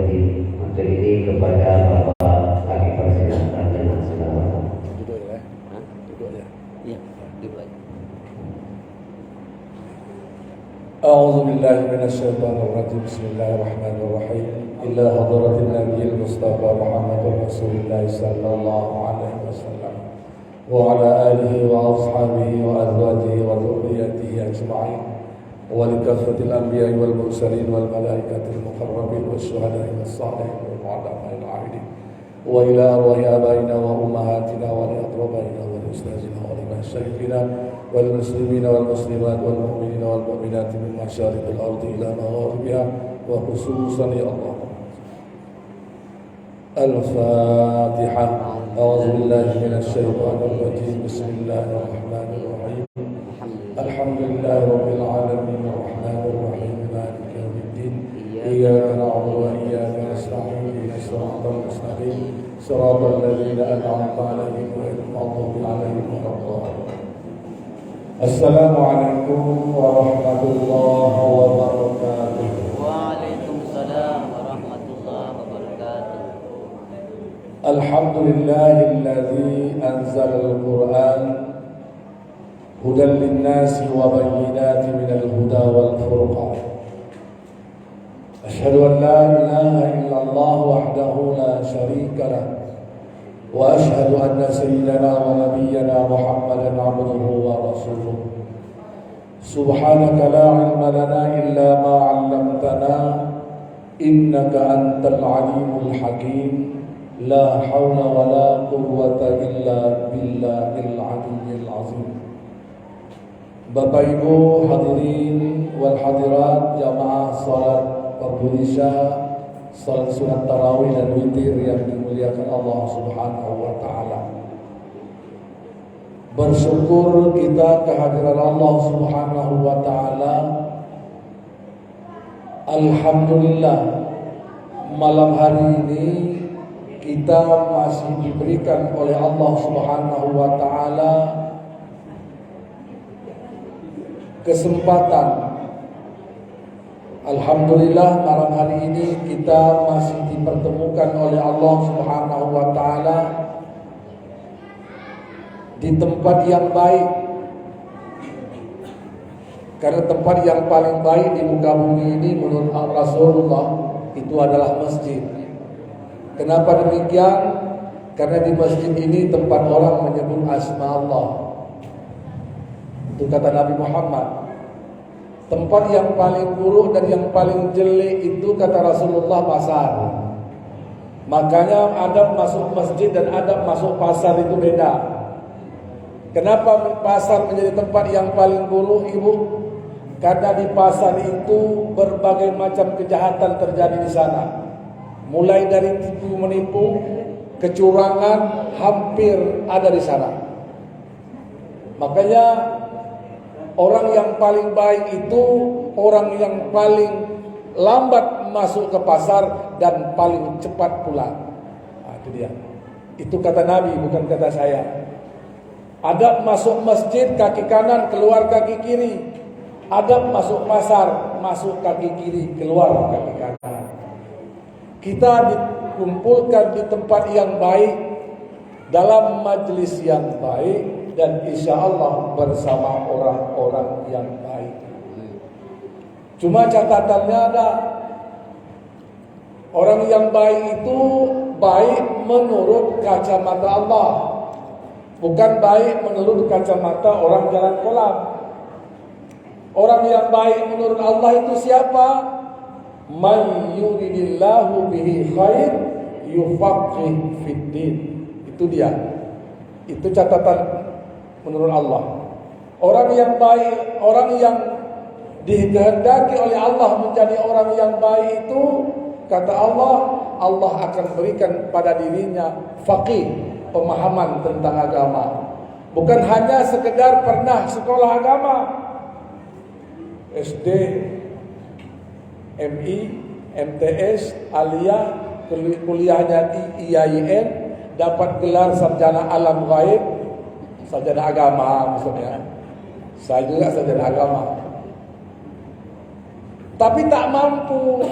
lebih untuk ini kepada Bapak kami persilahkan dengan segala. Duduk ya. Duduk ya. Iya, duduk aja. أعوذ بالله من الشيطان الرجيم بسم الله الرحمن الرحيم إلى حضرة النبي المصطفى محمد رسول الله صلى الله عليه وسلم وعلى آله وأصحابه وأزواجه وذريته أجمعين ولكافة الأنبياء والمرسلين والملائكة المقربين والشهداء والصالحين والعلماء العاملين وإلى أرواح آبائنا وأمهاتنا ولأقربائنا ولأستاذنا ولمشايخنا والمسلمين والمسلمات والمؤمنين والمؤمنات من مشارق الأرض إلى مغاربها وخصوصا يا الله. الفاتحة. أعوذ بالله من الشيطان الرجيم بسم الله الرحمن الرحيم الحمد لله رب العالمين الرحمن الرحيم مالك يوم الدين إياك نعبد وإياك نستعين اهدنا الصراط المستقيم صراط الذين أنعمت عليهم غير المغضوب عليهم ولا الضالين. السلام عليكم ورحمة الله وبركاته. Waalaikumsalam warahmatullahi wabarakatuh. الحمد لله الذي أنزل القرآن هدى للناس وبينات من الهدى والفرقان. أشهد أن لا إله إلا الله وحده لا شريك له وأشهد أن سيدنا ونبينا محمدا عبده ورسوله. سبحانك لا علم لنا إلا ما علمتنا إنك أنت العليم الحكيم. لا حول ولا قوة إلا بالله العلي العظيم. Bapak Ibu hadirin wal hadirat jamaah salat fardu isya, salat sunat tarawih dan witir yang dimuliakan Allah Subhanahu wa taala. Bersyukur kita kehadiran Allah Subhanahu wa taala. Alhamdulillah malam hari ini kita masih diberikan oleh Allah Subhanahu wa taala kesempatan. Alhamdulillah malam hari ini kita masih dipertemukan oleh Allah Subhanahu wa taala di tempat yang baik. Karena tempat yang paling baik di muka bumi ini menurut Rasulullah itu adalah masjid. Kenapa demikian? Karena di masjid ini tempat orang menyebut asma Allah. Itu kata Nabi Muhammad. Tempat yang paling buruk dan yang paling jelek itu kata Rasulullah pasar. Makanya adab masuk masjid dan adab masuk pasar itu beda. Kenapa pasar menjadi tempat yang paling buruk, Ibu? Karena di pasar itu berbagai macam kejahatan terjadi di sana. Mulai dari tipu menipu, kecurangan hampir ada di sana. Makanya orang yang paling baik itu orang yang paling lambat masuk ke pasar dan paling cepat pulang. Nah, itu dia. Itu kata Nabi, bukan kata saya. Adab masuk masjid kaki kanan, keluar kaki kiri. Adab masuk pasar, masuk kaki kiri, keluar kaki kanan. Kita dikumpulkan di tempat yang baik, dalam majelis yang baik, dan insya Allah bersama orang-orang yang baik. Cuma catatannya ada, orang yang baik itu baik menurut kacamata Allah, bukan baik menurut kacamata orang jalan kolam. Orang yang baik menurut Allah itu siapa? Man yuridillahu bihi khair yufaqih fiddin. Itu dia. Itu catatan menurut Allah. Orang yang baik, orang yang dikehendaki oleh Allah menjadi orang yang baik itu, kata Allah, Allah akan berikan pada dirinya faqih, pemahaman tentang agama. Bukan hanya sekedar pernah sekolah agama, SD, MI, MTS, aliyah, kuliahnya di IAIN, dapat gelar sarjana alam gaib, sarjana agama maksudnya. Saya juga sarjana agama. Tapi tak mampu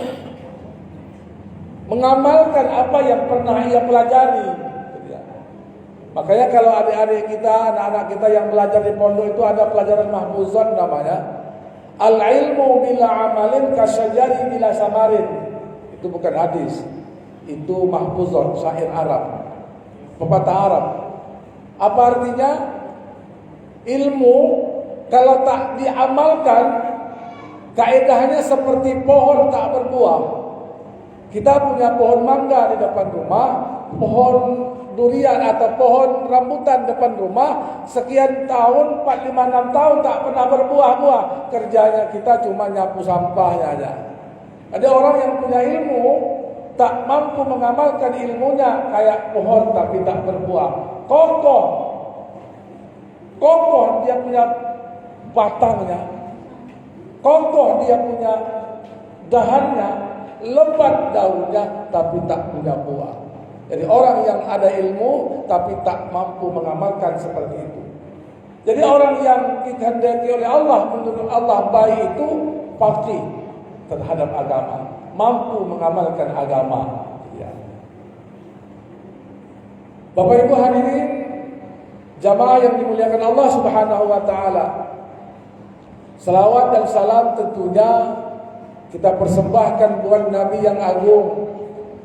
mengamalkan apa yang pernah ia pelajari. Makanya kalau adik-adik kita, anak-anak kita yang belajar di pondok itu ada pelajaran mahfuzan namanya. Al-ilmu bila amalin kasyajari bila samarin. Itu bukan hadis. Itu mahfuzan, syair Arab. Pepatah Arab. Apa artinya? Ilmu kalau tak diamalkan, kaedahnya seperti pohon tak berbuah. Kita punya pohon mangga di depan rumah, pohon durian atau pohon rambutan depan rumah, sekian tahun, 4, 5, 6 tahun tak pernah berbuah-buah. Kerjanya kita cuma nyapu sampahnya aja. Ada orang yang punya ilmu, tak mampu mengamalkan ilmunya, kayak pohon tapi tak berbuah. Kokoh dia punya batangnya, kokoh dia punya dahannya, lebat daunnya tapi tak punya buah. Jadi orang yang ada ilmu tapi tak mampu mengamalkan seperti itu. Jadi orang yang dikehendaki oleh Allah, menurut Allah baik itu faqih terhadap agama, mampu mengamalkan agama. Ya. Bapak Ibu hadirin jamaah yang dimuliakan Allah Subhanahu wa taala. Salawat dan salam tentunya kita persembahkan buat Nabi yang agung,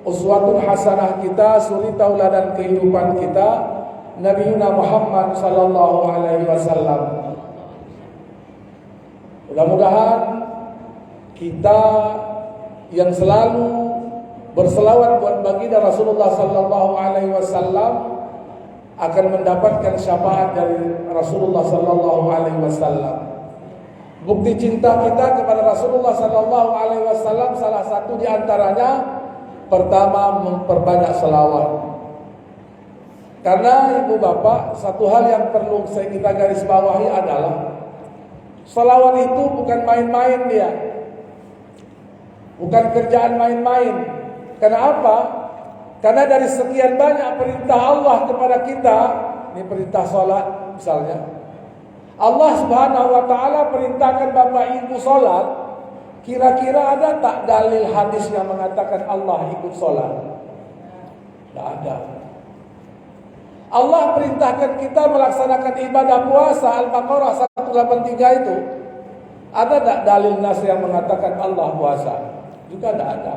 uswatun hasanah kita, suri tauladan kehidupan kita, Nabi Muhammad sallallahu alaihi wasallam. Mudah-mudahan kita yang selalu berselawat buat baginda Rasulullah sallallahu alaihi wasallam akan mendapatkan syafaat dari Rasulullah sallallahu alaihi wasallam. Bukti cinta kita kepada Rasulullah sallallahu alaihi wasallam salah satu di antaranya pertama memperbanyak selawat. Karena ibu bapak, satu hal yang perlu kita garis bawahi adalah selawat itu bukan main-main dia. Bukan kerjaan main-main. Karena apa? Karena dari sekian banyak perintah Allah kepada kita, ini perintah salat misalnya, Allah Subhanahu wa taala perintahkan bapak ibu salat. Kira-kira ada tak dalil hadis yang mengatakan Allah ikut salat? Tidak ada. Allah perintahkan kita melaksanakan ibadah puasa Al-Baqarah 183 itu. Ada tak dalil nas yang mengatakan Allah puasa? Juga tidak ada.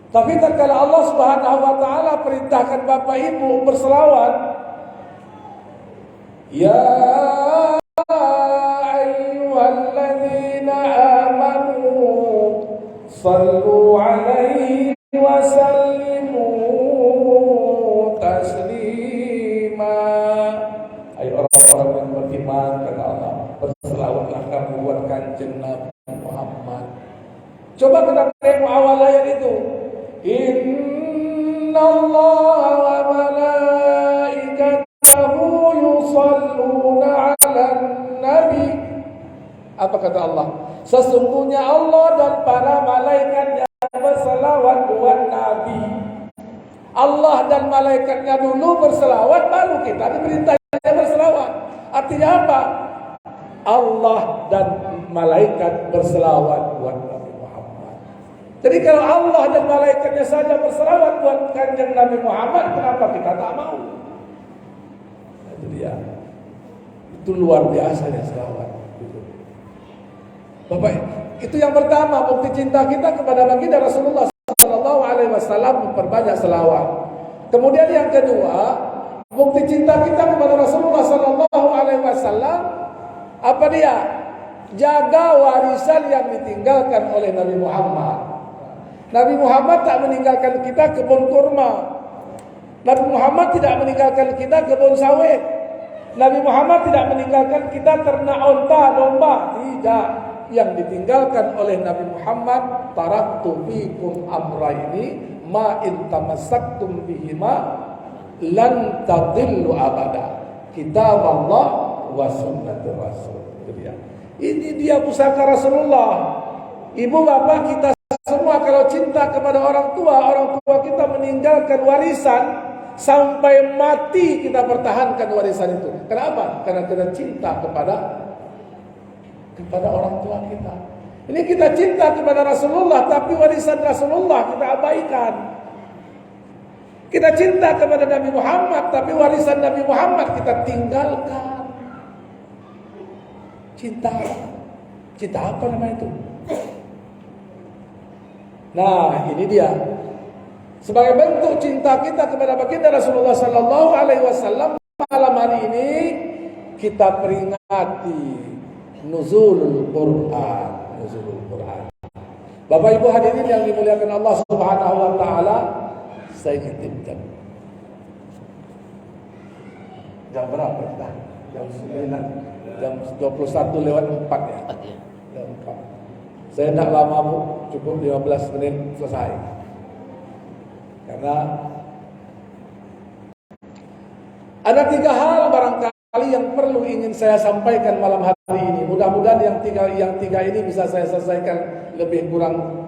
Tapi tatkala Allah Subhanahu wa taala perintahkan bapak ibu berselawat, ya ayyuhalladzina amanu sallu alaihi wa sallimu taslima. Ayo orang-orang yang beriman kepada Allah, berselawatlah kamu buat kanjeng Nabi Muhammad. Coba kita tengok awal ayat itu. Innallaha wa malaikatahu yusalluna 'alan nabi. Apa kata Allah? Sesungguhnya Allah dan para malaikatnya berselawat buat Nabi. Allah dan malaikatnya dulu berselawat, baru kita diperintahkan berselawat. Artinya apa? Allah dan malaikat berselawat buat Nabi Muhammad. Jadi kalau Allah dan malaikatnya saja berselawat buat kanjeng Nabi Muhammad, kenapa kita tak mau? Itu dia. Itu luar biasanya selawat. Bapak, itu yang pertama, bukti cinta kita kepada baginda Rasulullah sallallahu alaihi wasallam memperbanyak selawat. Kemudian yang kedua, bukti cinta kita kepada Rasulullah sallallahu alaihi wasallam apa dia? Jaga warisan yang ditinggalkan oleh Nabi Muhammad. Nabi Muhammad tak meninggalkan kita kebun kurma. Nabi Muhammad tidak meninggalkan kita kebun sawit. Nabi Muhammad tidak meninggalkan kita ternak onta, domba. Tidak. Yang ditinggalkan oleh Nabi Muhammad, taraktu fikum amraini ma in tamassaktum bihima lan tadillu abada. Kitab Allah wa sunnatur Rasul. Ini dia pusaka Rasulullah. Ibu bapak kita semua kalau cinta kepada orang tua kita meninggalkan warisan sampai mati, kita pertahankan warisan itu. Kenapa? Karena kita cinta kepada orang tua kita. Ini kita cinta kepada Rasulullah, tapi warisan Rasulullah kita abaikan. Kita cinta kepada Nabi Muhammad, tapi warisan Nabi Muhammad kita tinggalkan. Cinta apa namanya itu? Nah, ini dia. Sebagai bentuk cinta kita kepada baginda Rasulullah sallallahu alaihi wasallam, malam hari ini kita peringati nuzulul Quran. Bapak Ibu hadirin yang dimuliakan Allah Subhanahu wa taala, saya intip jam berapa kita? Jam 9, jam 21 lewat 4 ya. Jam 4. Saya tidak lama Bu, cukup 15 menit selesai. Karena ada 3 hal barangkali yang perlu ingin saya sampaikan malam hari ini. Mudah-mudahan yang tiga ini bisa saya selesaikan lebih kurang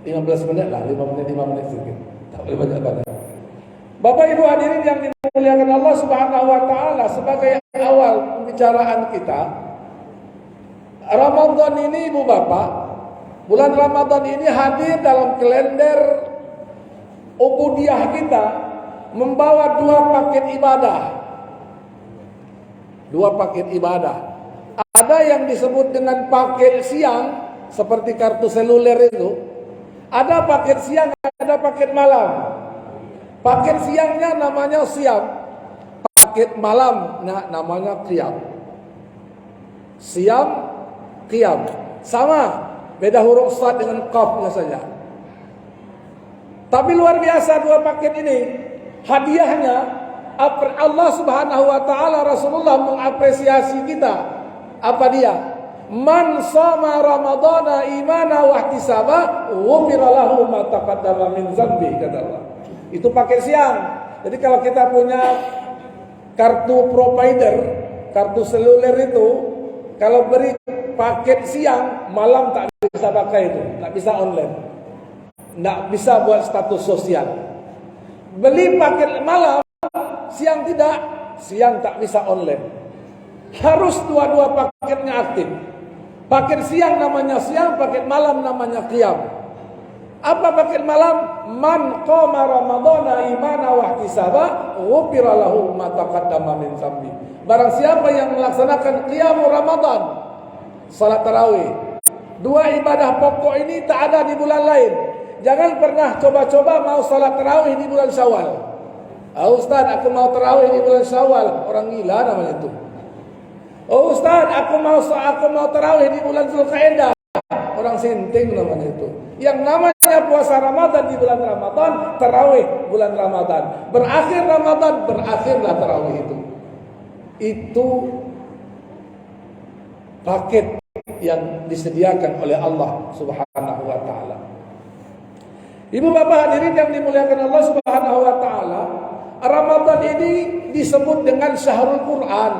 15 menit lah, 5 menit sedikit. Tak boleh banyak. Bapak Ibu hadirin yang dimuliakan Allah Subhanahu wa taala, sebagai awal pembicaraan kita, Ramadan ini Ibu Bapak, bulan Ramadan ini hadir dalam kalender ubudiyah kita membawa 2 paket ibadah. 2 paket ibadah. Ada yang disebut dengan paket siang seperti kartu seluler itu. Ada paket siang, ada paket malam. Paket siangnya namanya siam, paket malam namanya qiyam. Siam, qiyam, sama, beda huruf sad dengan qafnya saja. Tapi luar biasa 2 paket ini. Hadiahnya Allah Subhanahu wa taala, Rasulullah mengapresiasi kita. Apa dia? Man shoma ramadhana imana wa ihtisaba ghufira lahu ma taqaddama min dzambi, kata Allah. Itu paket siang. Jadi kalau kita punya kartu provider, kartu seluler itu, kalau beri paket siang, malam tak bisa pakai itu, tak bisa online, tak bisa buat status sosial. Beli paket malam, siang tidak, siang tak bisa online. Harus dua-dua paketnya aktif. Paket siang namanya siang, paket malam namanya qiyam. Apa paket malam? Man qama ramadhana imana wa ihtisaba ghufira lahu ma taqaddama min dzambi. Barang siapa yang melaksanakan qiyam Ramadan, salat tarawih, 2 ibadah pokok ini tak ada di bulan lain. Jangan pernah coba-coba mau salat tarawih di bulan Syawal. Ustaz, aku mau tarawih di bulan Syawal. Orang gila namanya itu. Ustaz, aku mau tarawih di bulan Zulqa'dah. Orang sinting namanya itu. Yang namanya puasa Ramadan di bulan Ramadan, tarawih bulan Ramadan. Berakhir Ramadan, berakhirlah tarawih itu. Itu paket yang disediakan oleh Allah Subhanahu wa taala. Ibu bapak hadirin yang dimuliakan Allah Subhanahu wa taala, Ramadan ini disebut dengan Syahrul Quran.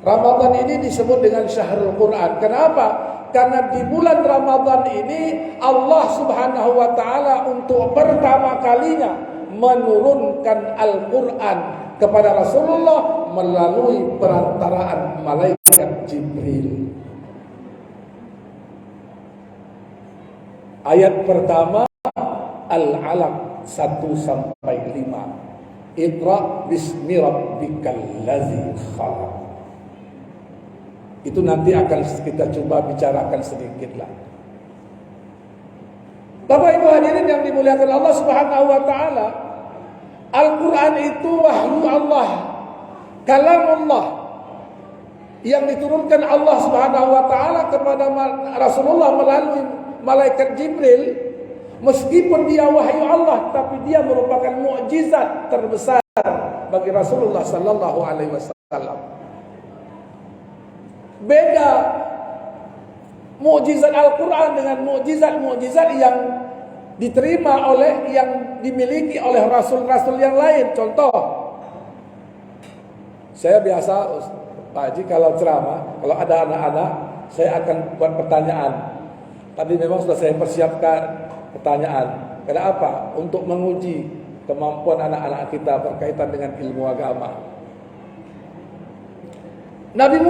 Ramadan ini disebut dengan Syahrul Quran. Kenapa? Karena di bulan Ramadan ini Allah Subhanahu wa taala untuk pertama kalinya menurunkan Al-Quran kepada Rasulullah melalui perantaraan malaikat Jibril. Ayat pertama Al-Alaq 1-5. Iqra bismi rabbikal ladzi khalaq. Itu nanti akan kita coba bicarakan sedikitlah. Bapak Ibu hadirin yang dimuliakan Allah Subhanahu wa taala, Al-Quran itu wahyu Allah, kalamullah yang diturunkan Allah Subhanahu wa taala kepada Rasulullah melalui malaikat Jibril. Meskipun dia wahyu Allah, tapi dia merupakan mukjizat terbesar bagi Rasulullah sallallahu alaihi wasallam. Beda mukjizat Al-Quran dengan mukjizat-mukjizat yang diterima yang dimiliki oleh rasul-rasul yang lain. Contoh, saya biasa Pak Haji kalau ceramah, kalau ada anak-anak, saya akan buat pertanyaan. Tadi memang sudah saya persiapkan pertanyaan. Kenapa? Untuk menguji kemampuan anak-anak kita berkaitan dengan ilmu agama. Nabi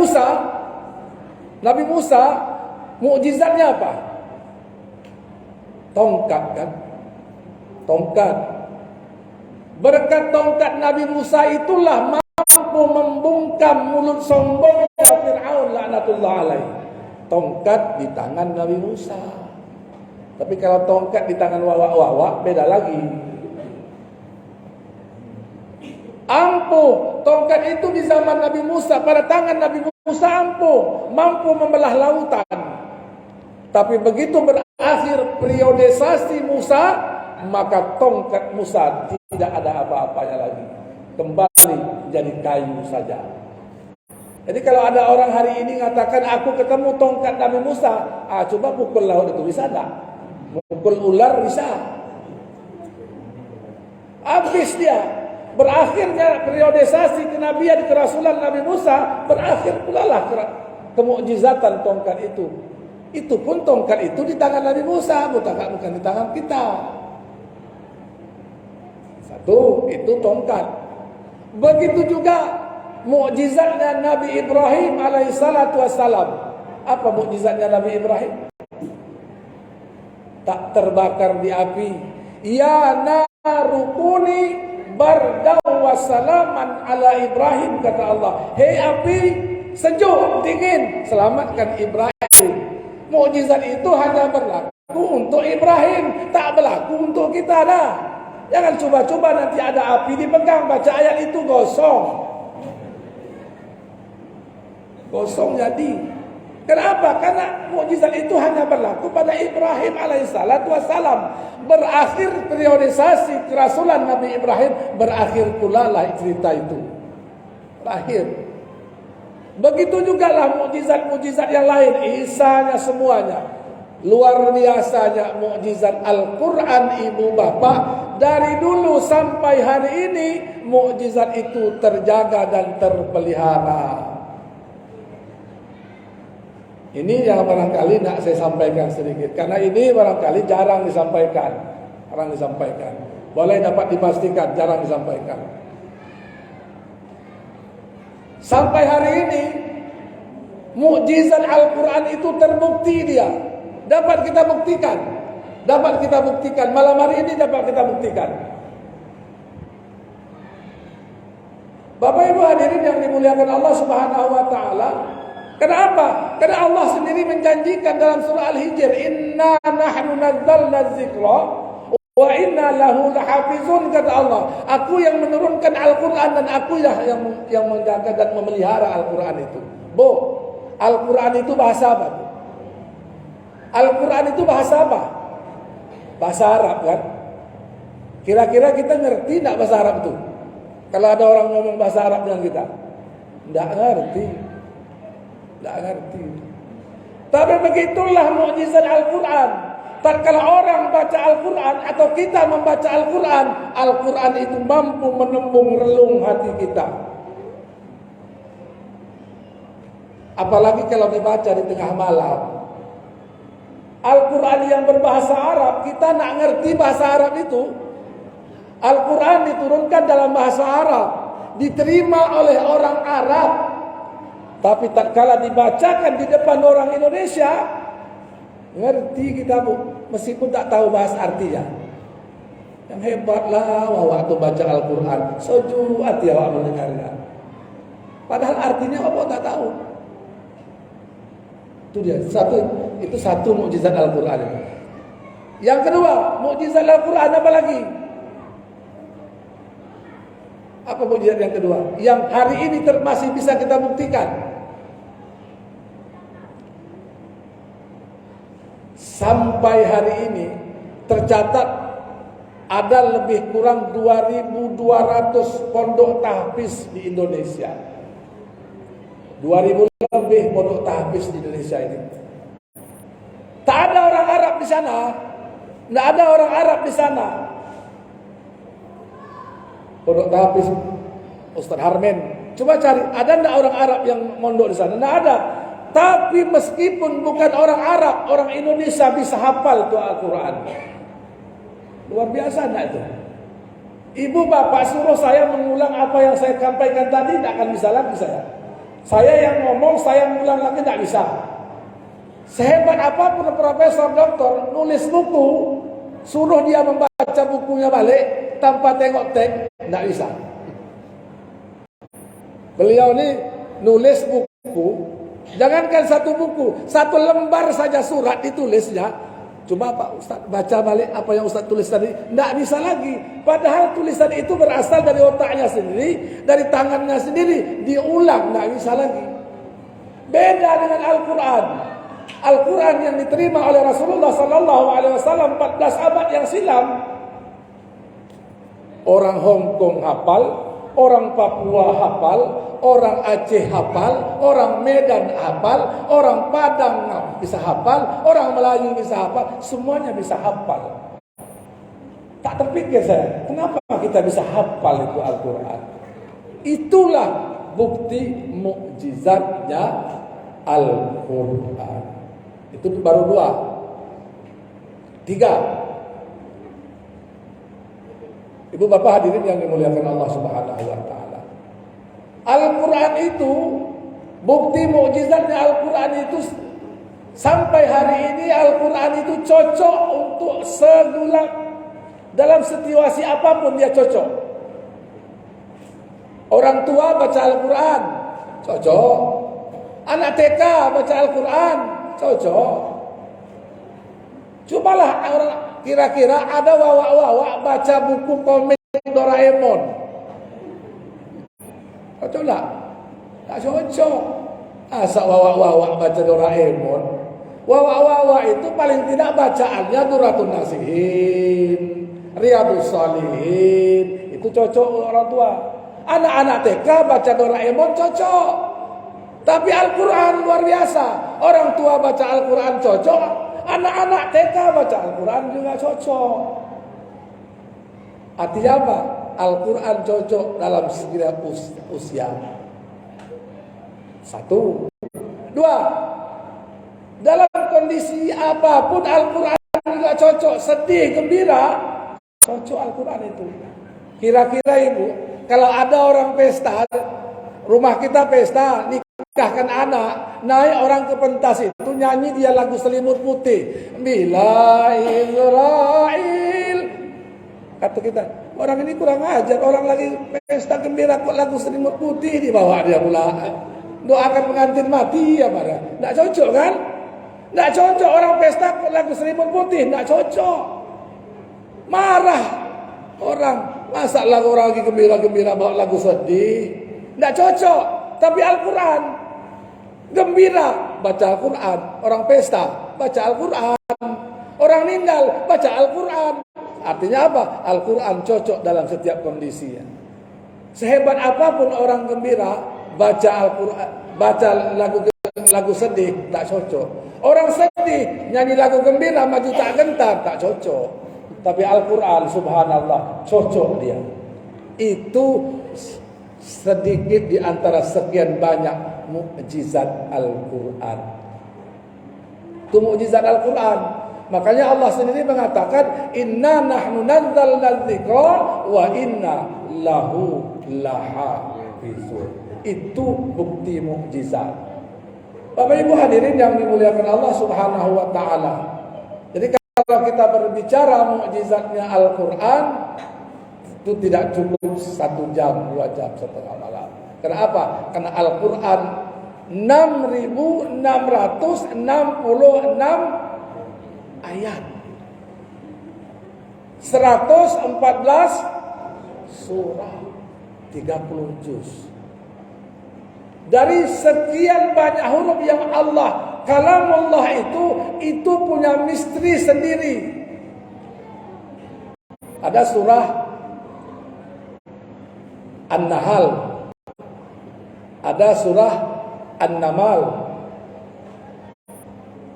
Musa Mukjizatnya apa? Tongkat kan? Tongkat. Berkat tongkat Nabi Musa itulah mampu membungkam mulut sombongnya Fir'aun laknatullah alaih. Tongkat di tangan Nabi Musa. Tapi kalau tongkat di tangan wawak-wawak beda lagi. Ampuh, tongkat itu di zaman Nabi Musa, pada tangan Nabi Musa ampuh, mampu membelah lautan. Tapi begitu berakhir periodisasi Musa, maka tongkat Musa tidak ada apa-apanya lagi. Kembali jadi kayu saja. Jadi kalau ada orang hari ini mengatakan aku ketemu tongkat Nabi Musa, coba pukul laut itu, bisa tak? Pukul ular bisa. Habis dia. Berakhirnya periodisasi kenabian kerasulan Nabi Musa, berakhir pula lah kemukjizatan tongkat itu. Itu pun tongkat itu di tangan Nabi Musa, bukan di tangan kita. Satu, itu tongkat. Begitu juga mukjizatnya Nabi Ibrahim alaihissalatu wassalam. Apa mukjizatnya Nabi Ibrahim? Tak terbakar di api. Ya narukuni bardaw wassalaman ala Ibrahim, kata Allah. Hei api, sejuk, dingin, selamatkan Ibrahim. Mukjizat itu hanya berlaku untuk Ibrahim, tak berlaku untuk kita dah. Jangan coba-coba nanti ada api dipegang, baca ayat itu gosong. Gosong jadi. Kenapa? Karena mukjizat itu hanya berlaku pada Ibrahim alaihissalatu wassalam. Berakhir periodisasi kerasulan Nabi Ibrahim, berakhir pula lah cerita itu. Berakhir. Begitu juga lah mukjizat-mukjizat yang lain, isanya semuanya. Luar biasanya mukjizat Al-Quran ibu bapak. Dari dulu sampai hari ini mukjizat itu terjaga dan terpelihara. Ini yang barangkali nak saya sampaikan sedikit, karena ini barangkali jarang disampaikan. Boleh dapat dipastikan jarang disampaikan. Sampai hari ini mukjizat Al-Quran itu terbukti dia. Dapat kita buktikan. Malam hari ini dapat kita buktikan. Bapak Ibu hadirin yang dimuliakan Allah Subhanahu wa taala. Kenapa? Karena Allah sendiri menjanjikan dalam surah Al-Hijr, "Inna nahnu nazzalna dzikra wa inna lahu lahafizun," kata Allah. Aku yang menurunkan Al-Quran dan aku yang menjaga dan memelihara Al-Quran itu. Al-Quran itu bahasa apa? Al-Quran itu bahasa apa? Bahasa Arab kan? Kira-kira kita ngerti enggak bahasa Arab itu? Kalau ada orang ngomong bahasa Arab dengan kita, enggak ngerti. Tapi begitulah mukjizat Al-Quran. Tatkala orang baca Al-Quran atau kita membaca Al-Quran, Al-Quran itu mampu menembung relung hati kita. Apalagi kalau dibaca di tengah malam. Al-Quran yang berbahasa Arab, kita nak ngerti bahasa Arab itu. Al-Quran diturunkan dalam bahasa Arab, diterima oleh orang Arab. Tapi tatkala dibacakan di depan orang Indonesia, ngerti kita meskipun tak tahu bahasa artinya. Yang hebatlah waktu baca Al-Quran, sejuk hati awak mendengarnya. Padahal artinya apa tak tahu. Itu dia, itu satu mukjizat Al-Quran. Yang kedua, mukjizat Al-Quran apa lagi? Apa mukjizat yang kedua? Yang hari ini masih bisa kita buktikan. Sampai hari ini tercatat ada lebih kurang 2.200 pondok tahfiz di Indonesia. 2.000 lebih pondok tahfiz di Indonesia ini. Tak ada orang Arab di sana. Tidak ada orang Arab di sana. Pondok tahfiz Ustaz Harmen, coba cari, ada tidak orang Arab yang mondok di sana? Tidak ada. Tapi meskipun bukan orang Arab, orang Indonesia bisa hafal itu Al-Quran. Luar biasa tidak itu? Ibu bapak suruh saya mengulang apa yang saya sampaikan tadi, tidak akan bisa lagi saya. Saya yang ngomong, saya mengulang lagi tidak bisa. Sehebat apapun profesor doktor nulis buku, suruh dia membaca bukunya balik tanpa tengok teks, tidak bisa. Beliau ini nulis buku, jangankan satu buku, satu lembar saja surat ditulisnya. Coba Pak Ustaz baca balik apa yang Ustaz tulis tadi, tidak bisa lagi. Padahal tulisan itu berasal dari otaknya sendiri, dari tangannya sendiri, diulang, tidak bisa lagi. Beda dengan Al-Quran. Al-Quran yang diterima oleh Rasulullah SAW 14 abad yang silam. Orang Hong Kong hafal, orang Papua hafal, orang Aceh hafal, orang Medan hafal, orang Padang bisa hafal, orang Melayu bisa hafal, semuanya bisa hafal. Tak terpikir saya, kenapa kita bisa hafal itu Al-Quran? Itulah bukti mukjizatnya Al-Quran. Itu baru 2. 3. Ibu bapak hadirin yang dimuliakan Allah Subhanahu wa taala. Al-Quran itu, bukti mukjizatnya Al-Quran itu, sampai hari ini Al-Quran itu cocok untuk segala, dalam situasi apapun dia cocok. Orang tua baca Al-Quran cocok. Anak TK baca Al-Quran cocok. Cobalah orang, kira-kira ada wawak-wawak baca buku komik Doraemon. Cocok tak? Tak cocok. Asal wawak-wawak baca Doraemon. Wawak-wawak itu paling tidak bacaannya Duratun Nasihin, Riyadhus Shalihin. Itu cocok orang tua. Anak-anak TK baca Doraemon cocok. Tapi Al-Quran luar biasa. Orang tua baca Al-Quran cocok, anak-anak TK baca Al-Quran juga cocok. Artinya apa? Al-Quran cocok dalam segala usia. 1. 2. Dalam kondisi apapun Al-Quran juga cocok. Sedih, gembira, cocok Al-Quran itu. Kira-kira ibu, kalau ada orang pesta, rumah kita pesta, nikahkan anak, naik orang ke pentas itu nyanyi dia lagu Selimut Putih. Bila Israel. Kata kita, orang ini kurang ajar, orang lagi pesta gembira kok lagu Selimut Putih dibawa dia pula. Doakan pengantin mati ya pada. Tidak cocok kan? Tidak cocok orang pesta kok lagu Selimut Putih, tidak cocok. Marah orang, masa lagu orang lagi gembira-gembira bawa lagu sedih. Tidak cocok. Tapi Al-Quran gembira, baca Al-Quran. Orang pesta, baca Al-Quran. Orang meninggal, baca Al-Quran. Artinya apa? Al-Quran cocok dalam setiap kondisinya. Sehebat apapun orang gembira, baca Al-Quran, baca lagu sedih, tak cocok. Orang sedih, nyanyi lagu gembira, maju tak gentar, tak cocok. Tapi Al-Quran, subhanallah, cocok dia. Itu sedikit di antara sekian banyak mukjizat Al-Quran. Itu mukjizat Al-Quran. Makanya Allah sendiri mengatakan, Inna nahnu nazzalna dzikra wa inna lahu lahafizun. Itu bukti mukjizat. Bapak Ibu hadirin yang dimuliakan Allah Subhanahu wa taala. Jadi kalau kita berbicara mukjizatnya Al-Quran, itu tidak cukup 1 jam, 2 jam, setengah malam. Kenapa? Karena Al-Quran 6.666 ayat, 114 surah, 30 juz. Dari sekian banyak huruf yang Allah, kalamullah itu punya misteri sendiri. Ada surah An-Nahl, ada surah An-Namal.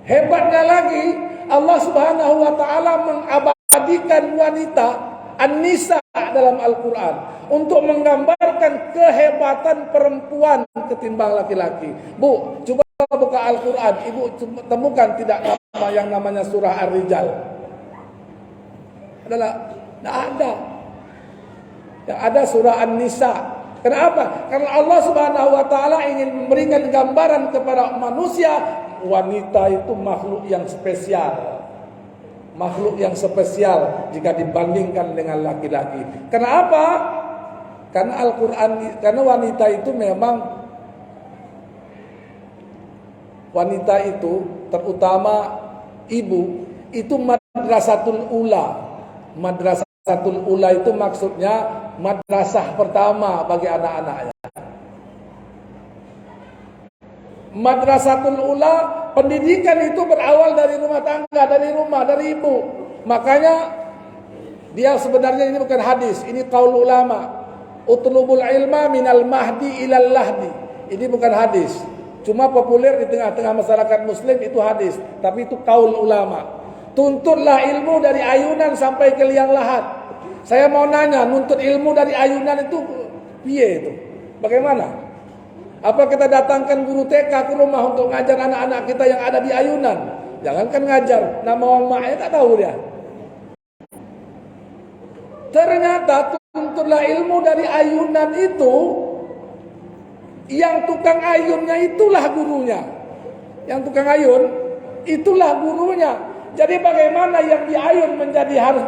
Hebatnya lagi, Allah Subhanahu wa taala mengabadikan wanita An-Nisa dalam Al-Quran untuk menggambarkan kehebatan perempuan ketimbang laki-laki. Bu, coba buka Al-Quran, ibu temukan tidak nama yang namanya surah Ar-Rijal. Adalah tidak ada. Yang ada surah An-Nisa. Kenapa? Karena Allah Subhanahu wa taala ingin memberikan gambaran kepada manusia wanita itu makhluk yang spesial. Makhluk yang spesial jika dibandingkan dengan laki-laki. Kenapa? Karena Al-Quran, karena wanita itu memang, wanita itu terutama ibu itu madrasatul ula. Madrasatul ula itu maksudnya madrasah pertama bagi anak-anaknya. Madrasatul ula, pendidikan itu berawal dari rumah tangga, dari ibu. Makanya dia sebenarnya ini bukan hadis, ini qaul ulama. Utlubul ilma minal mahdi ilal lahdi. Ini bukan hadis. Cuma populer di tengah-tengah masyarakat muslim itu hadis, tapi itu qaul ulama. Tuntutlah ilmu dari ayunan sampai ke liang lahat. Saya mau nanya, nuntut ilmu dari ayunan itu piye itu? Bagaimana? Apa kita datangkan guru TK ke rumah untuk ngajar anak-anak kita yang ada di ayunan? Jangankan ngajar, nama orang maknya tak tahu dia. Ternyata tuntutlah ilmu dari ayunan itu, yang tukang ayunnya itulah gurunya. Yang tukang ayun itulah gurunya. Jadi bagaimana yang diayun menjadi harus,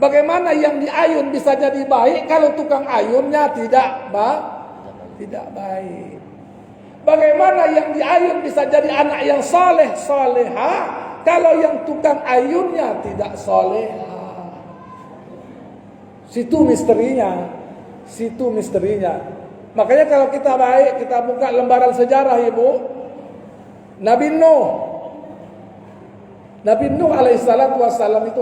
bagaimana yang diayun bisa jadi baik kalau tukang ayunnya tidak baik? Bagaimana yang diayun bisa jadi anak yang saleh, saleha kalau yang tukang ayunnya tidak saleha? Situ misterinya. Situ misterinya. Makanya kalau kita baik, kita buka lembaran sejarah, Ibu. Nabi Nuh alaihissalatu wassalam itu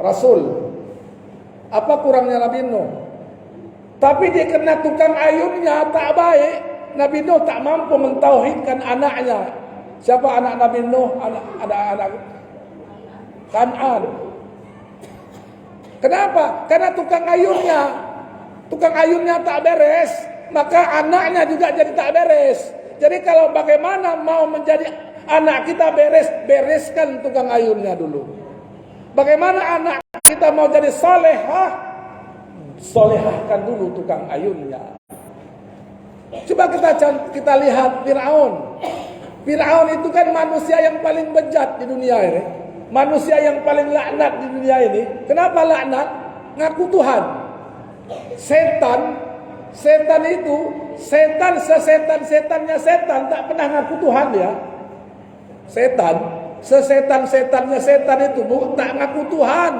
Rasul. Apa kurangnya Nabi Nuh? Tapi dia kena tukang ayunnya tak baik. Nabi Nuh tak mampu mentauhidkan anaknya. Siapa anak Nabi Nuh? Anak Kan'an. Kenapa? Karena tukang ayunnya tak beres, maka anaknya juga jadi tak beres. Jadi kalau bagaimana mau menjadi anak kita beres, bereskan tukang ayunnya dulu. Bagaimana anak kita mau jadi salehah, solehahkan dulu tukang ayunnya. Coba kita lihat Fir'aun. Fir'aun itu kan manusia yang paling bejat di dunia ini. Manusia yang paling laknat di dunia ini. Kenapa laknat? Ngaku Tuhan. Setan itu, sesetannya setan tak pernah ngaku Tuhan ya. Sesetannya setan itu tak ngaku Tuhan.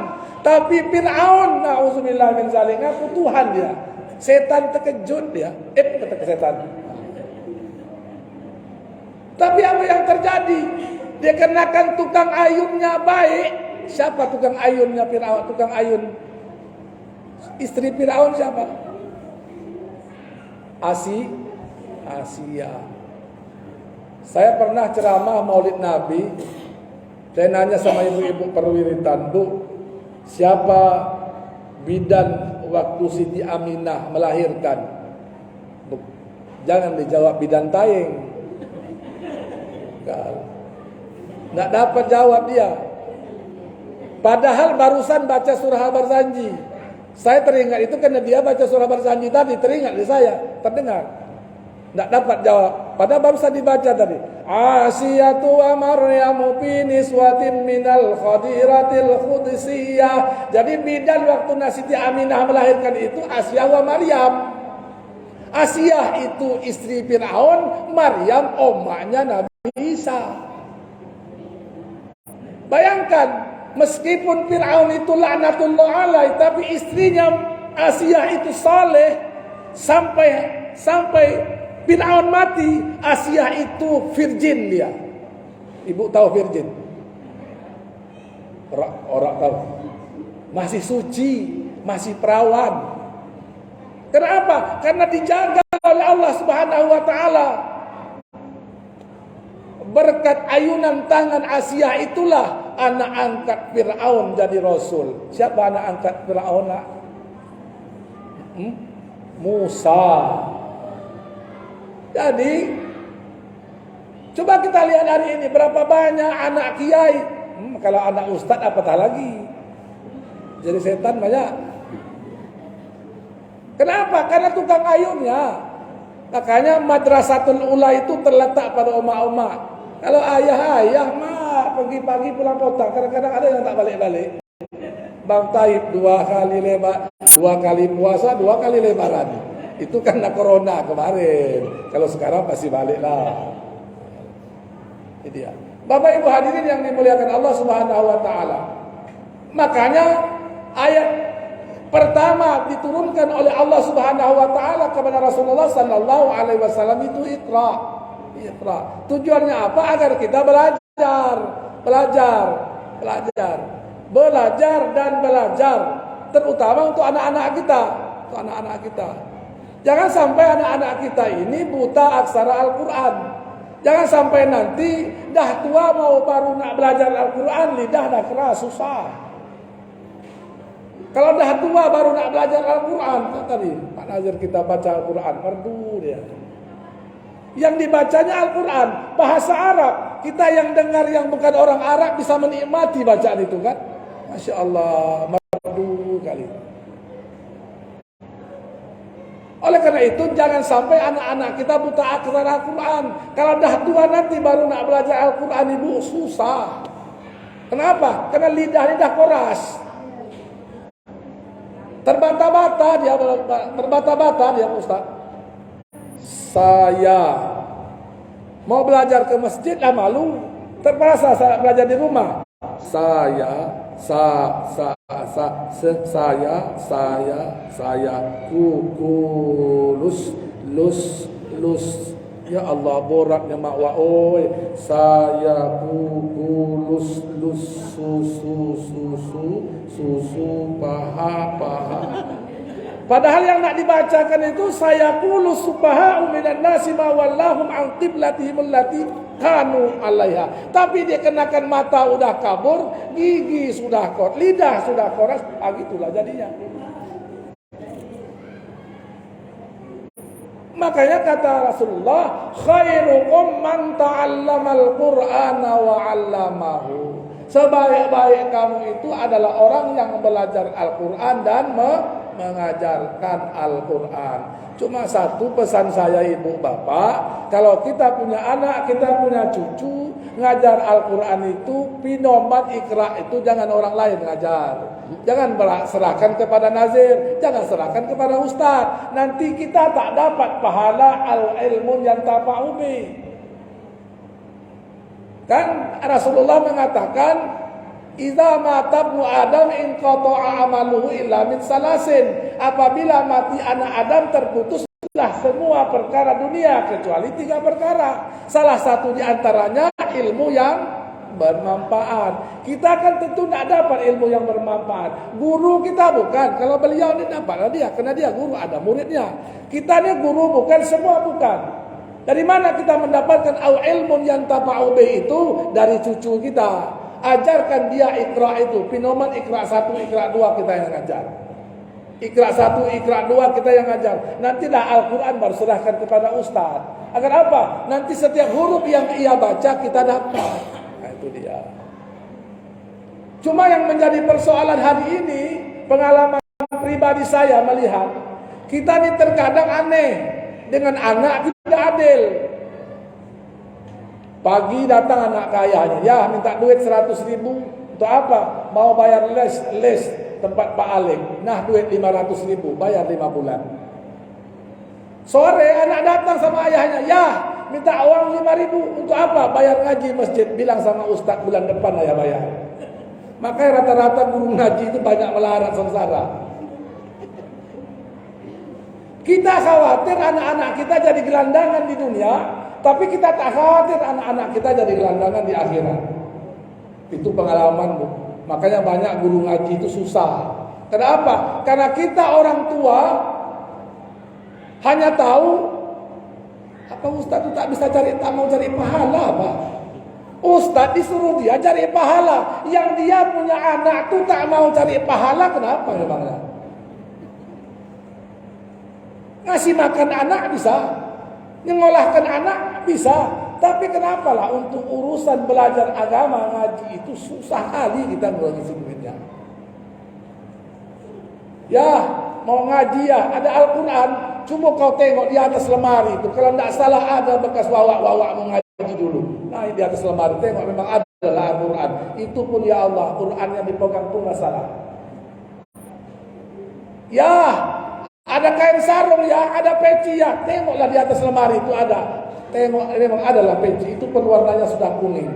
Tapi Fir'aun, na'udzubillah min dzalik, ngaku Tuhan dia. Setan terkejut dia. Kata setan. Tapi apa yang terjadi? Dia kenakan tukang ayunnya baik. Siapa tukang ayunnya Fir'aun? Tukang ayun istri Fir'aun siapa? Asia. Saya pernah ceramah Maulid Nabi. Saya nanya sama ibu-ibu perwiritan, Bu, siapa bidan waktu Siti Aminah melahirkan? Bu, jangan dijawab bidan Tayeng. Nggak dapat jawab dia. Padahal barusan baca surah Al-Barzanji. Saya teringat itu karena dia baca surah Al-Barzanji tadi, teringat di saya, terdengar. Nggak dapat jawab. Padahal barusan dibaca tadi. Asiyatu wa Maryamu fi niswatin minal khadiratil khudsiyah. Jadi bidan waktu Siti Aminah melahirkan itu Asia wa Maryam. Asia itu istri Fir'aun, Maryam omaknya Nabi Isa. Bayangkan, meskipun Fir'aun itu laknatullah alaih, tapi istrinya Asia itu saleh sampai Fir'aun mati, Asia itu virgin dia. Ibu tahu virgin? Orang tahu. Masih suci, masih perawan. Kenapa? Karena dijaga oleh Allah Subhanahu wa taala. Berkat ayunan tangan Asia itulah anak angkat Fir'aun jadi Rasul. Siapa anak angkat Fir'aun? Musa. Jadi coba kita lihat hari ini berapa banyak anak kiai. Kalau anak ustaz apatah lagi. Jadi setan banyak. Kenapa? Karena tukang ayunnya. Makanya madrasatul ula itu terletak pada oma-oma. Kalau ayah mah pagi-pagi pulang kota, kadang-kadang ada yang tak balik-balik. Bang Taib 2 kali lebar, 2 kali puasa, 2 kali lebaran. Itu karena corona kemarin. Kalau sekarang pasti balik lah. Ini dia. Bapak Ibu hadirin yang dimuliakan Allah Subhanahu wa taala. Makanya ayat pertama diturunkan oleh Allah Subhanahu wa taala kepada Rasulullah sallallahu alaihi wasallam itu Iqra. Tujuannya apa? Agar kita belajar dan belajar. Terutama untuk anak-anak kita. Jangan sampai anak-anak kita ini buta aksara Al-Qur'an. Jangan sampai nanti dah tua mau baru nak belajar Al-Quran, lidah dah keras, susah. Kalau dah tua baru nak belajar Al-Quran, tadi Pak Nazir kita baca Al-Quran, merdu dia. Yang dibacanya Al-Quran, bahasa Arab. Kita yang dengar yang bukan orang Arab bisa menikmati bacaan itu kan. Masya Allah, merdu kali. Oleh karena itu jangan sampai anak-anak kita buta aksara Al-Quran. Kalau dah tua nanti baru nak belajar Al-Quran ibu susah. Kenapa? Karena lidah koras. Terbata-bata dia Ustaz. Saya mau belajar ke masjid lah malu. Terpaksa saya belajar di rumah. Saya lus ya Allah boraknya mak wa oi saya lus susu paha padahal yang nak dibacakan itu saya kulus subaha minan nasi ma wallahum an qiblatihim allati kanu alaiha. Tapi dia kenakan mata udah kabur, gigi sudah kotor, lidah sudah koras, begitulah jadinya. Makanya kata Rasulullah, khairukum man ta'allamal Qur'ana wa 'allamahu. Sebaik-baik kamu itu adalah orang yang belajar Al-Qur'an dan mengajarkan Al-Quran. Cuma satu pesan saya ibu bapak, kalau kita punya anak, kita punya cucu, ngajar Al-Quran itu, pinomat ikra itu jangan orang lain ngajar. Jangan serahkan kepada nazir, jangan serahkan kepada ustaz. Nanti kita tak dapat pahala al-ilmun yang tafa'ubi. Kan Rasulullah mengatakan, idza mata ibnu Adam inqata'a amaluhu illa min salasin. Apabila mati anak Adam terputuslah semua perkara dunia kecuali 3 perkara. Salah satu di antaranya ilmu yang bermanfaat. Kita kan tentu tidak dapat ilmu yang bermanfaat. Guru kita bukan. Kalau beliau ini dapatlah dia, karena dia guru, ada muridnya. Kita ini guru bukan, semua bukan. Dari mana kita mendapatkan ilmu yang tafa'u bih itu? Dari cucu kita. Ajarkan dia ikra itu. Pinoman ikra 1, ikra 2 kita yang ngajar. Ikra 1, ikra 2 kita yang ngajar. Nantilah Al-Quran baru serahkan kepada ustaz. Agar apa? Nanti setiap huruf yang ia baca kita dapat. Nah itu dia. Cuma yang menjadi persoalan hari ini, pengalaman pribadi saya melihat, kita ini terkadang aneh. Dengan anak tidak adil. Pagi datang anak kayanya, ya minta duit 100.000 untuk apa? Mau bayar les tempat Pak Alik. Nah duit 500.000, bayar 5 bulan. Sore anak datang sama ayahnya, ya minta uang 5.000 untuk apa? Bayar ngaji masjid. Bilang sama ustaz bulan depan ayah bayar. Makanya rata-rata guru ngaji itu banyak melarat sengsara. Kita khawatir anak-anak kita jadi gelandangan di dunia, tapi kita tak khawatir anak-anak kita jadi gelandangan di akhirat. Itu pengalaman, Bu. Makanya banyak guru ngaji itu susah. Kenapa? Karena kita orang tua hanya tahu apa ustaz itu tak bisa tak mau cari pahala, Pak. Ustaz disuruh dia cari pahala, yang dia punya anak tuh tak mau cari pahala, kenapa ya, Bang? Ngasih makan anak bisa, ngolahkan anak bisa, tapi kenapalah untuk urusan belajar agama ngaji itu susah kali kita mengisi duitnya. Ya mau ngaji ya ada Al-Quran, Cuma kau tengok di atas lemari itu, kalau tidak salah ada bekas wawak-wawak mengaji dulu. Nah, di atas lemari tengok memang adalah Al-Quran. Itu pun ya Allah, Quran yang dipegang pun nggak salah. Ya, ada kain sarung ya, ada peci ya. Tengoklah di atas lemari itu ada. Tengok, memang adalah peci. Itu pun warnanya sudah kuning.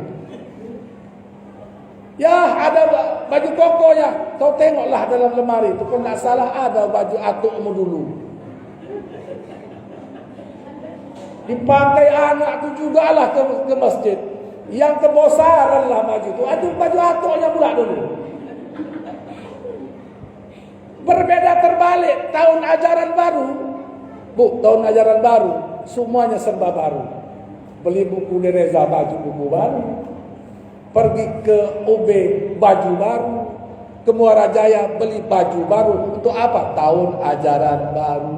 Ya, ada baju koko ya. Kau tengoklah dalam lemari itu, kalau tidak salah ada baju atukmu dulu. Dipakai anak itu juga lah ke masjid. Yang kebosaran lah baju itu. Aduh, baju atuknya pula dulu. Berbeda terbalik. Tahun ajaran baru. Bu, tahun ajaran baru. Semuanya serba baru. Beli buku di Reza, baju buku baru. Pergi ke UB, baju baru. Ke Muara Jaya, beli baju baru. Untuk apa? Tahun ajaran baru.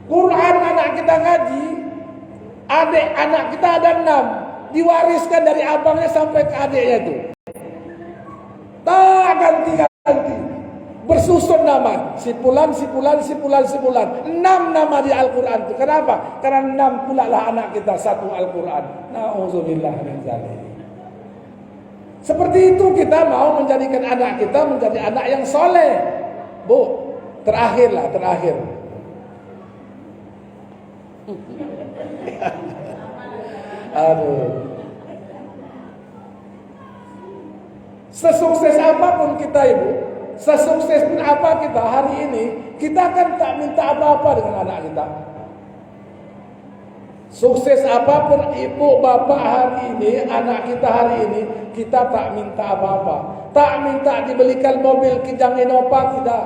Quran anak kita ngaji, adik anak kita ada 6, diwariskan dari abangnya sampai ke adiknya itu. Tak ganti-ganti, bersusun nama, sipulan, 6 nama di Al-Quran itu. Kenapa? Karena 6 pula lah anak kita satu Al-Quran. Na'udzubillah min dzalik. Seperti itu kita mau menjadikan anak kita menjadi anak yang soleh. Bu, terakhir. Aduh. Sesukses apapun kita ibu, sesukses pun apa kita hari ini, kita kan tak minta apa-apa dengan anak kita. Sukses apapun ibu bapak hari ini, anak kita hari ini, kita tak minta apa-apa. Tak minta dibelikan mobil Kijang Innova, tidak.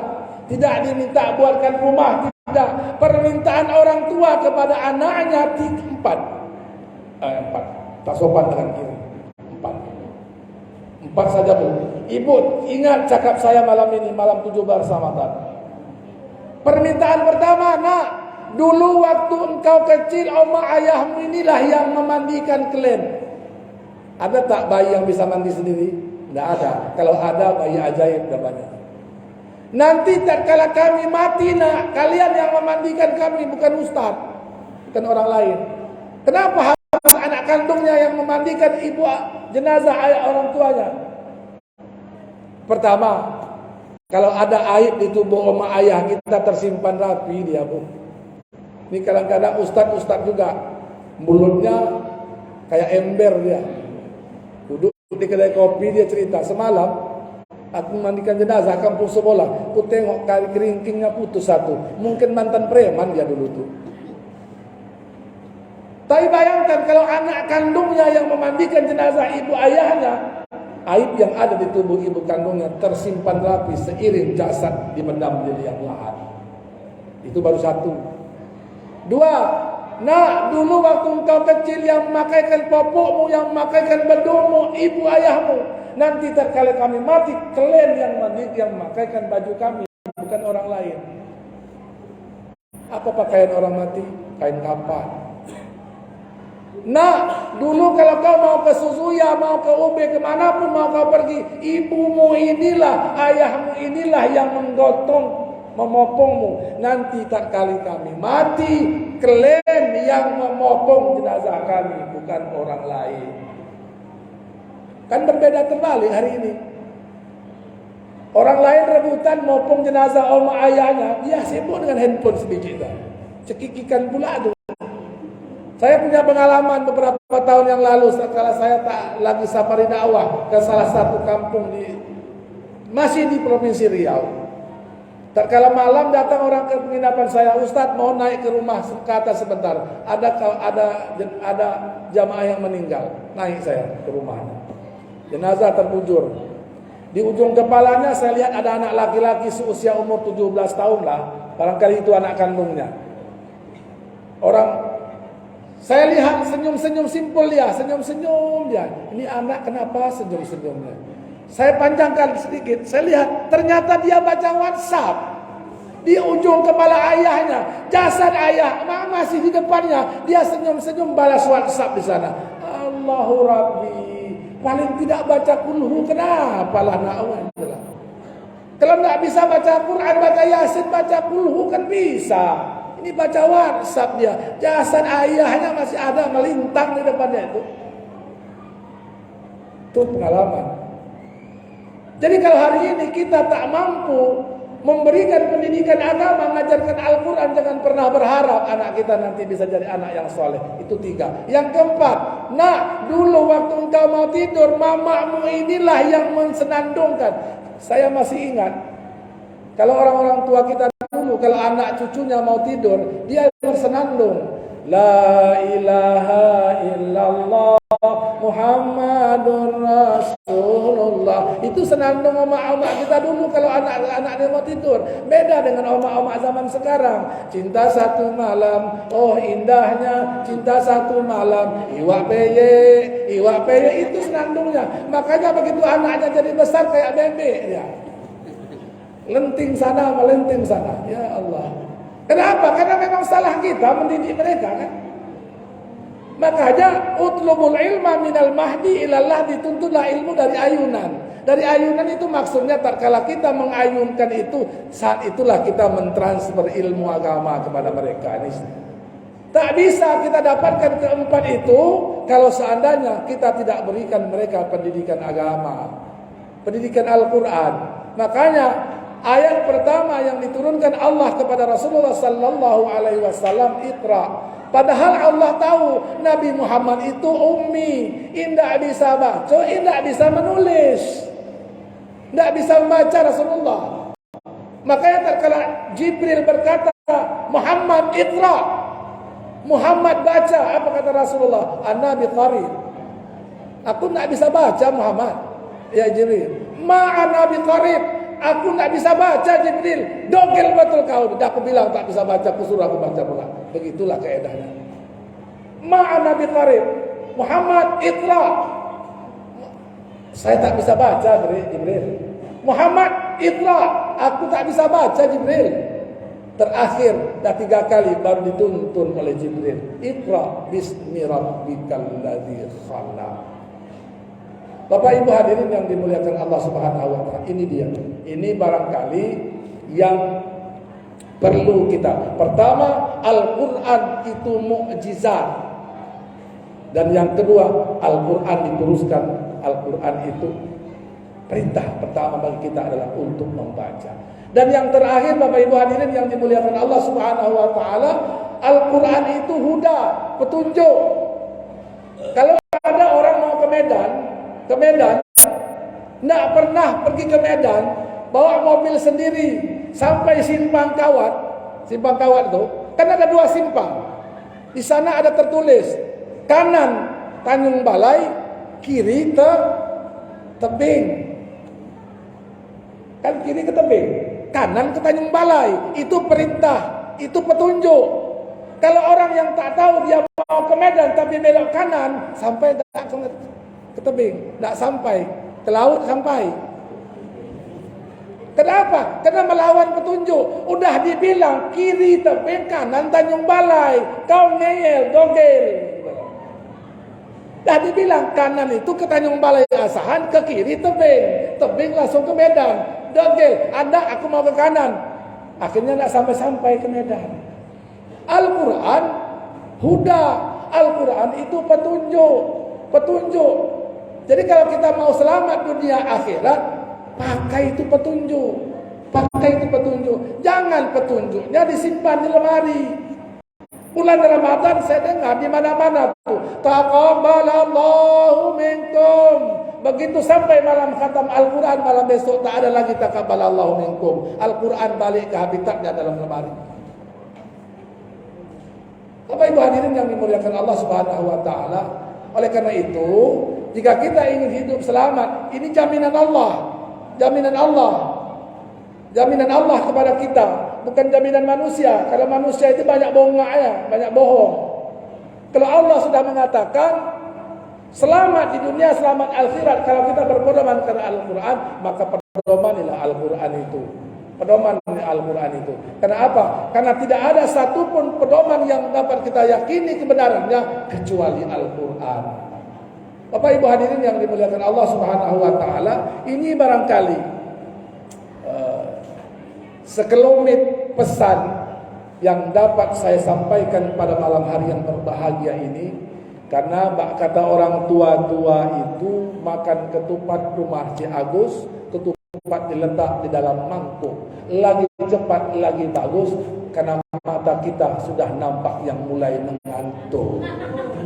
Tidak diminta buatkan rumah, tidak. Permintaan orang tua kepada anaknya 4. Tak sopan dengan kiri. 4 saja bu. Ibu ingat cakap saya malam ini, malam 17 Ramadan. Permintaan pertama, nak, dulu waktu engkau kecil, oma ayahmu inilah yang memandikan kalian. Ada tak bayi yang bisa mandi sendiri? Tidak ada. Kalau ada, bayi ajaib dah banyak. Nanti tatkala kami mati, nak, kalian yang memandikan kami, bukan ustaz, bukan orang lain. Kenapa harus anak kandungnya yang memandikan ibu jenazah ayah orang tuanya? Pertama, kalau ada aib di tubuh oma ayah kita tersimpan rapi dia bu. Ini kadang-kadang ustaz juga mulutnya kayak ember dia. Duduk di kedai kopi dia cerita, semalam aku mandikan jenazah kampung sebelah, aku tengok kari keringkingnya putus satu. Mungkin mantan preman dia dulu tuh. Tapi bayangkan kalau anak kandungnya yang memandikan jenazah ibu ayahnya, aib yang ada di tubuh ibu kandungnya tersimpan rapi seiring jasad dipendam di liang lahat. Itu baru 1. 2, nak, dulu waktu engkau kecil yang memakaikan popokmu, yang memakaikan bedungmu, ibu ayahmu. Nanti terkala kami mati, kalian yang memakaikan baju kami, bukan orang lain. Apa pakaian orang mati? Kain kapan. Nah, dulu kalau kau mau ke Suzuya, mau ke UB, kemanapun mau kau pergi, ibumu inilah, ayahmu inilah yang menggotong, memopongmu. Nanti tak kali kami mati, kalian yang memopong jenazah kami, bukan orang lain. Kan berbeda terbalik hari ini. Orang lain rebutan mopong jenazah oma ayahnya, dia sibuk dengan handphone sedikit. Cekikikan pula itu. Saya punya pengalaman beberapa tahun yang lalu setelah saya tak lagi safari dakwah ke salah satu kampung masih di Provinsi Riau. Tatkala malam datang orang ke penginapan saya, Ustadz mau naik ke rumah ke atas sebentar. Ada jamaah yang meninggal. Naik saya ke rumahnya. Jenazah terbujur. Di ujung kepalanya saya lihat ada anak laki-laki seusia umur 17 tahun lah. Barangkali itu anak kandungnya. Saya lihat senyum-senyum simpul dia, senyum-senyum dia. Ini anak kenapa senyum-senyumnya? Saya panjangkan sedikit, saya lihat ternyata dia baca WhatsApp. Di ujung kepala ayahnya, jasad ayah masih di depannya. Dia senyum-senyum balas WhatsApp di sana. Allahu Rabbi, paling tidak baca kulhu, kenapa lah nak? Kalau nggak bisa baca Quran, baca Yasin, baca Kulhu kan bisa. Ini baca WhatsApp dia. Jasad ayahnya masih ada melintang di depannya itu. Itu pengalaman. Jadi kalau hari ini kita tak mampu memberikan pendidikan agama, mengajarkan Al-Quran, jangan pernah berharap anak kita nanti bisa jadi anak yang soleh. Itu 3. Yang keempat, nak, dulu waktu engkau mau tidur, mamamu inilah yang mensenandungkan. Saya masih ingat, kalau orang-orang tua kita dulu, kalau anak cucunya mau tidur, dia bersenandung. La ilaha illallah Muhammadur Rasulullah. Itu senandung omak-omak kita dulu kalau anak-anak dia mau tidur. Beda dengan omak-omak zaman sekarang. Cinta satu malam, oh indahnya cinta satu malam. Iwak peye itu senandungnya. Makanya begitu anaknya jadi besar kayak bebek ya. Lenting sana, melenting sana. Ya Allah. Kenapa? Karena memang salah kita mendidik mereka kan. Makanya utlubul ilma minal mahdi ilallah, dituntutlah ilmu dari ayunan. Dari ayunan itu maksudnya tatkala kita mengayunkan itu, saat itulah kita mentransfer ilmu agama kepada mereka. Ini tak bisa kita dapatkan keempat itu kalau seandainya kita tidak berikan mereka pendidikan agama, pendidikan Al-Quran. Makanya ayat pertama yang diturunkan Allah kepada Rasulullah sallallahu alaihi wasallam, Iqra. Padahal Allah tahu Nabi Muhammad itu ummi, tidak bisa baca, tidak bisa menulis, tidak bisa membaca Rasulullah. Makanya tatkala Jibril berkata, Muhammad Iqra, Muhammad baca, apa kata Rasulullah? An-Nabi qari. Aku tidak bisa baca Muhammad. Ya Jibril, ma'an Nabi qarib. Aku tak bisa baca Jibril. Dogel betul kau. Dah aku bilang tak bisa baca, aku suruh aku baca pula. Begitulah kaedahnya. Ma'an Nabi qarib. Muhammad Iqra. Saya tak bisa baca Jibril. Muhammad Iqra. Aku tak bisa baca Jibril. Terakhir dah 3 kali baru dituntun oleh Jibril. Iqra bismi rabbikal ladzi khalaq. Bapak Ibu hadirin yang dimuliakan Allah Subhanahu wa taala, ini dia. Ini barangkali yang perlu kita. Pertama, Al-Qur'an itu mukjizat. Dan yang kedua, Al-Qur'an diteruskan. Al-Qur'an itu perintah pertama bagi kita adalah untuk membaca. Dan yang terakhir Bapak Ibu hadirin yang dimuliakan Allah Subhanahu wa taala, Al-Qur'an itu huda, petunjuk. Kalau ada orang mau ke Medan, nak pernah pergi ke Medan, bawa mobil sendiri sampai simpang kawat itu, kan ada 2 simpang. Di sana ada tertulis kanan Tanjung Balai, kiri ke tebing. Kan kiri ke tebing, kanan ke Tanjung Balai. Itu perintah, itu petunjuk. Kalau orang yang tak tahu dia mau ke Medan tapi belok kanan, sampai tak ke tebing, tak sampai ke laut sampai. Kenapa? Karena melawan petunjuk. Udah dibilang kiri tebing, kanan Tanjung Balai, kau ngeyel, dogel. Dah dibilang kanan itu ke Tanjung Balai Asahan, ke kiri tebing langsung ke Medan, dogel. Anda aku mau ke kanan, akhirnya tak sampai ke Medan. Al-Quran huda, Al-Quran itu petunjuk. Jadi kalau kita mau selamat dunia akhirat, pakai itu petunjuk. Jangan petunjuknya disimpan di lemari. Bulan Ramadan saya dengar di mana-mana tuh, taqabbalallahu minkum. Begitu sampai malam khatam Al-Quran, malam besok tak ada lagi taqabbalallahu minkum. Al-Quran balik ke habitatnya dalam lemari. Bapak Ibu hadirin yang dimuliakan Allah Subhanahu wa taala, oleh karena itu, jika kita ingin hidup selamat, ini jaminan Allah. Jaminan Allah kepada kita, bukan jaminan manusia. Kalau manusia itu banyak bohong. Kalau Allah sudah mengatakan selamat di dunia, selamat akhirat kalau kita berpedoman kepada Al-Quran, maka pedomanilah Al-Quran itu. Kenapa? Karena tidak ada satupun pedoman yang dapat kita yakini kebenarannya kecuali Al-Quran. Bapak Ibu hadirin yang dimuliakan Allah Subhanahu wa taala, ini barangkali sekelumit pesan yang dapat saya sampaikan pada malam hari yang berbahagia ini. Karena kata orang tua-tua itu makan ketupat rumah Cik Agus, ketupat diletak di dalam mangkuk. Lagi cepat, lagi bagus, karena mata kita sudah nampak yang mulai mengantuk.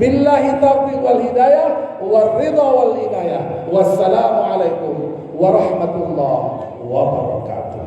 Billahi taufiq wal hidayah, wal ridha wal inayah. Wassalamualaikum warahmatullahi wabarakatuh.